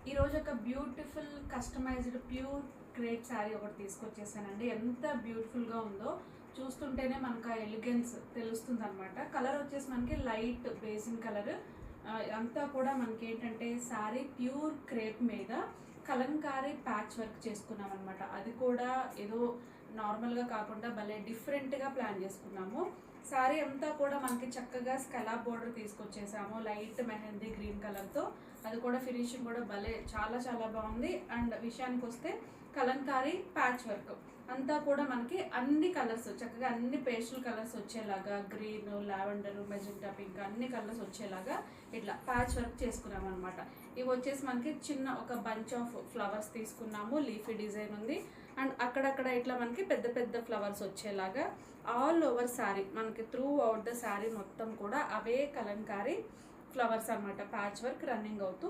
ఈరోజు ఒక beautiful customized pure crepe sari ఒకటి తీసుకొచ్చేసానండి. ఎంత బ్యూటిఫుల్గా ఉందో చూస్తుంటేనే మనకు ఆ ఎలిగెన్స్ తెలుస్తుంది అనమాట. కలర్ వచ్చేసి మనకి లైట్ బేసిన్ కలర్. అంతా కూడా మనకి ఏంటంటే శారీ ప్యూర్ క్రేప్ మీద కలంకారీ ప్యాచ్ వర్క్ చేసుకున్నాం అనమాట. అది కూడా ఏదో నార్మల్గా కాకుండా భలే డిఫరెంట్గా ప్లాన్ చేసుకున్నాము. శారీ అంతా కూడా మనకి చక్కగా స్కలాప్ బోర్డర్ తీసుకొచ్చేసాము లైట్ మెహందీ గ్రీన్ కలర్తో. అది కూడా ఫినిషింగ్ కూడా భలే చాలా చాలా బాగుంది. అండ్ విషయానికి వస్తే కలంకారీ ప్యాచ్ వర్క్ అంతా కూడా మనకి అన్ని కలర్స్ చక్కగా అన్ని పేస్టల్ కలర్స్ వచ్చేలాగా గ్రీన్, లావెండర్, మెజెంటా, పింక్ అన్ని కలర్స్ వచ్చేలాగా ఇట్లా ప్యాచ్ వర్క్ చేసుకున్నాం అనమాట. ఇవి వచ్చేసి మనకి చిన్న ఒక బంచ్ ఆఫ్ ఫ్లవర్స్ తీసుకున్నాము, లీఫీ డిజైన్ ఉంది. అండ్ అక్కడక్కడ ఇట్లా మనకి పెద్ద పెద్ద ఫ్లవర్స్ వచ్చేలాగా ఆల్ ఓవర్ శారీ మనకి త్రూ అవుట్ ద శారీ మొత్తం కూడా అవే కలంకారీ ఫ్లవర్స్ అనమాట ప్యాచ్ వర్క్ రన్నింగ్ అవుతూ